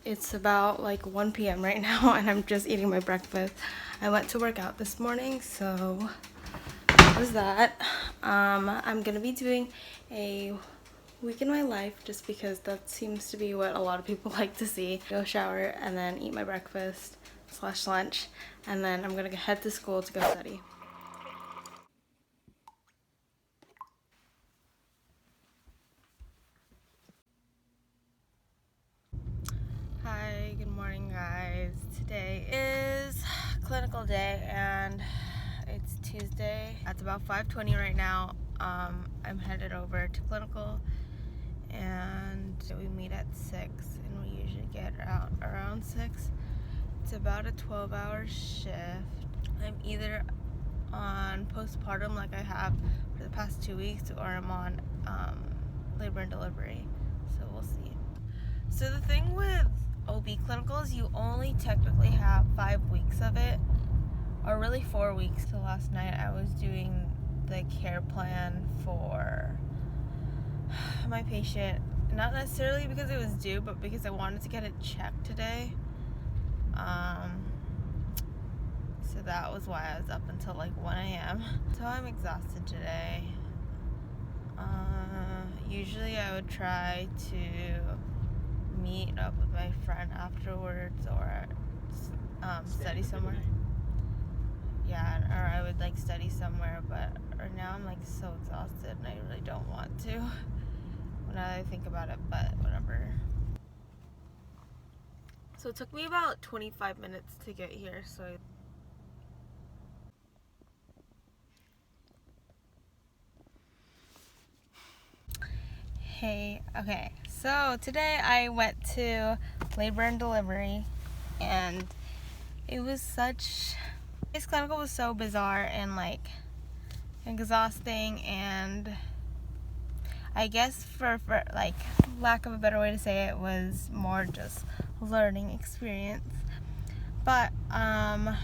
It's about like 1 p.m. right now and I'm just eating my breakfast. I went to work out this morning, so that was that. I'm gonna be doing a week in my life just because that seems to be what a lot of people like to see. Go shower and then eat my breakfast / lunch, and then I'm gonna head to school to go study. Hi, good morning guys. Today is clinical day and it's Tuesday. It's about 5:20 right now. I'm headed over to clinical and we meet at 6 and we usually get out around 6. It's about a 12-hour shift. I'm either on postpartum like I have for the past 2 weeks, or I'm on labor and delivery, so we'll see. So the thing with OB clinicals, you only technically have 5 weeks of it, or really 4 weeks. So last night I was doing the care plan for my patient, not necessarily because it was due, but because I wanted to get it checked today. So that was why I was up until like 1 a.m. So I'm exhausted today. Usually I would try to meet up with my friend afterwards, or study somewhere. Yeah, or I would like study somewhere, but right now I'm like so exhausted and I really don't want to when I think about it, but whatever. So it took me about 25 minutes to get here, so Hey, okay, so today I went to labor and delivery, and it was this clinical was so bizarre and like exhausting, and I guess for like lack of a better way to say it, was more just learning experience. But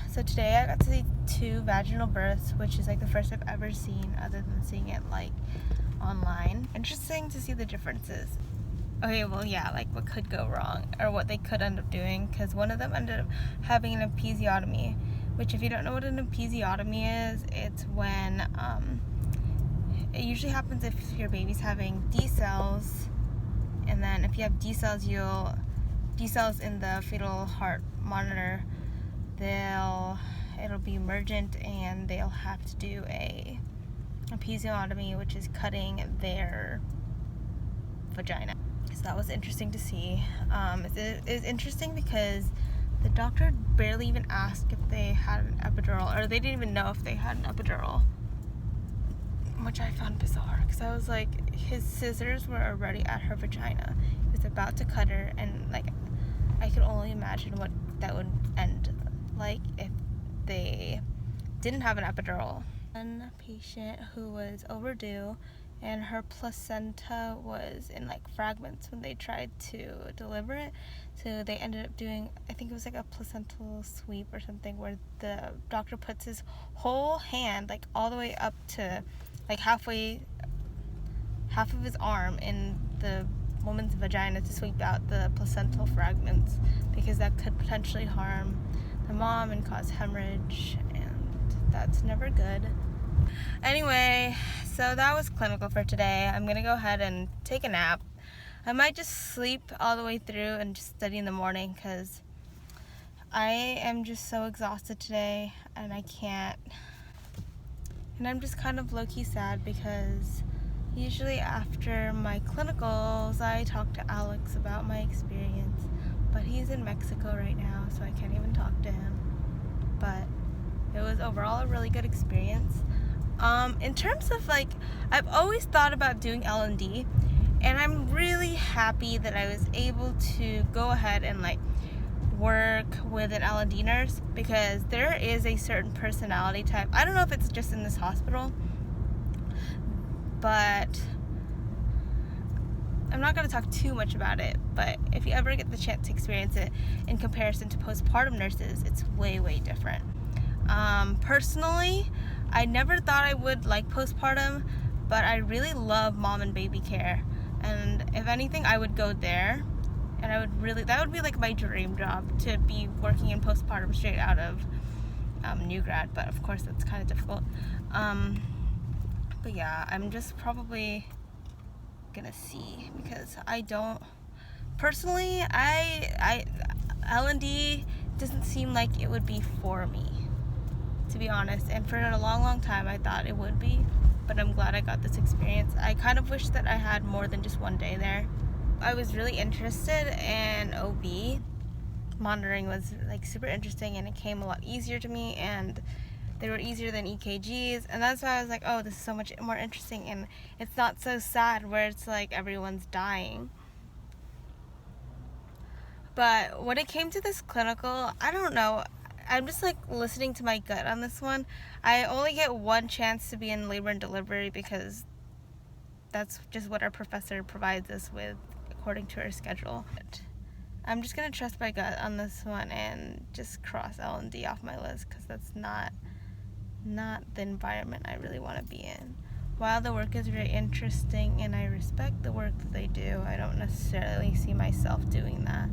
so today I got to see 2 vaginal births, which is like the first I've ever seen other than seeing it like online. Interesting to see the differences. Okay, well, yeah, like what could go wrong or what they could end up doing, because one of them ended up having an episiotomy, which, if you don't know what an episiotomy is, it's when it usually happens if your baby's having D cells, and then if you have D cells in the fetal heart monitor, it'll be emergent and they'll have to do a episiotomy, which is cutting their vagina. So that was interesting to see. It was interesting because the doctor barely even asked if they had an epidural, or they didn't even know if they had an epidural, which I found bizarre, because I was like, his scissors were already at her vagina. He was about to cut her, and like I could only imagine what that would end like if they didn't have an epidural. One patient who was overdue, and her placenta was in like fragments when they tried to deliver it, so they ended up doing, I think it was like a placental sweep or something, where the doctor puts his whole hand like all the way up to like half of his arm in the woman's vagina to sweep out the placental fragments, because that could potentially harm the mom and cause hemorrhage, and that's never good. Anyway, so that was clinical for today. I'm gonna go ahead and take a nap. I might just sleep all the way through and just study in the morning, because I am just so exhausted today and I can't. And I'm just kind of low-key sad, because usually after my clinicals I talk to Alex about my experience, but he's in Mexico right now, so I can't even talk to him. But it was overall a really good experience. In terms of like, I've always thought about doing L&D, and I'm really happy that I was able to go ahead and like work with an L&D nurse, because there is a certain personality type. I don't know if it's just in this hospital, but I'm not going to talk too much about it, but if you ever get the chance to experience it in comparison to postpartum nurses, it's way, way different. Personally, I never thought I would like postpartum, but I really love mom and baby care, and if anything I would go there and that would be like my dream job, to be working in postpartum straight out of new grad, but of course that's kind of difficult. But yeah, I'm just probably gonna see, because I don't personally, L&D doesn't seem like it would be for me, to be honest, and for a long time I thought it would be, but I'm glad I got this experience. I kind of wish that I had more than just one day there. I was really interested in OB. Monitoring was like super interesting, and it came a lot easier to me, and they were easier than EKGs, and that's why I was like, oh, this is so much more interesting, and it's not so sad where it's like everyone's dying. But when it came to this clinical, I don't know, I'm just like listening to my gut on this one. I only get one chance to be in labor and delivery, because that's just what our professor provides us with according to our schedule. But I'm just gonna trust my gut on this one and just cross L&D off my list, because that's not the environment I really want to be in. While the work is very interesting and I respect the work that they do, I don't necessarily see myself doing that.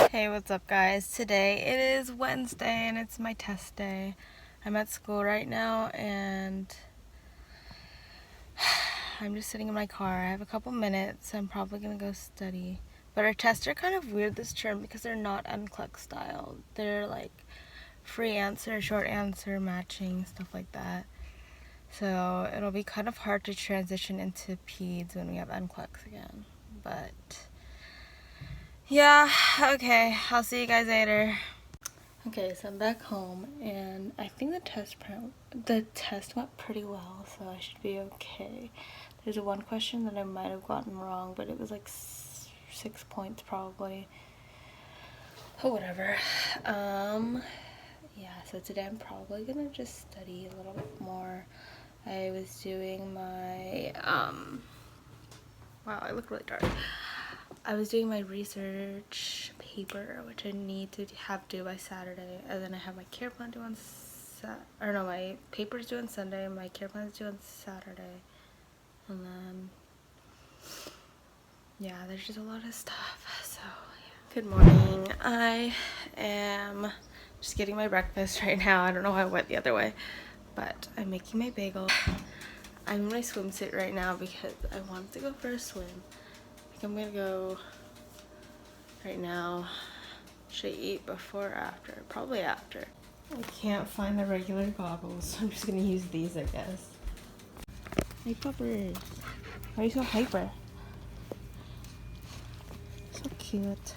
Hey, what's up guys? Today it is Wednesday and it's my test day. I'm at school right now and I'm just sitting in my car. I have a couple minutes. I'm probably gonna go study. But our tests are kind of weird this term because they're not NCLEX style. They're like free answer, short answer, matching, stuff like that. So it'll be kind of hard to transition into peds when we have NCLEX again. But yeah, okay, I'll see you guys later. Okay, so I'm back home, and I think the test went pretty well, so I should be okay. There's one question that I might have gotten wrong, but it was like 6 points probably. Oh, whatever. Yeah, so today I'm probably gonna just study a little bit more. I was doing my, wow, I look really dark. I was doing my research paper, which I need to have due by Saturday, and then I have my care plan due on my paper's due on Sunday, my care plan is due on Saturday, and then, yeah, there's just a lot of stuff, so, yeah. Good morning. I am just getting my breakfast right now. I don't know why I went the other way, but I'm making my bagel. I'm in my swimsuit right now because I wanted to go for a swim. I'm gonna go right now. Should I eat before or after? Probably after. I can't find the regular goggles, so I'm just gonna use these, I guess. Hey puppers, why are you so hyper? So cute.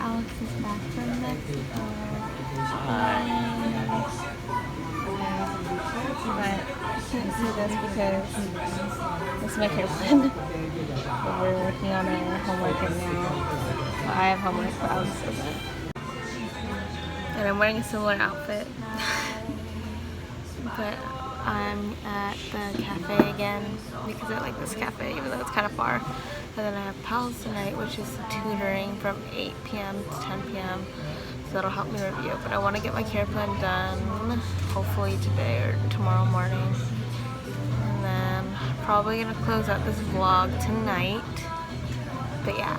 Alex is back from Mexico. But I can't see this because this is my care plan. But we're working on our homework right now. Well, I have homework, but Alex doesn't. And I'm wearing a similar outfit. But I'm at the cafe again because I like this cafe, even though it's kind of far. And then I have PALS tonight, which is tutoring from 8 p.m. to 10 p.m. So that'll help me review. But I want to get my care plan done, hopefully today or tomorrow morning. And then probably going to close out this vlog tonight. But yeah.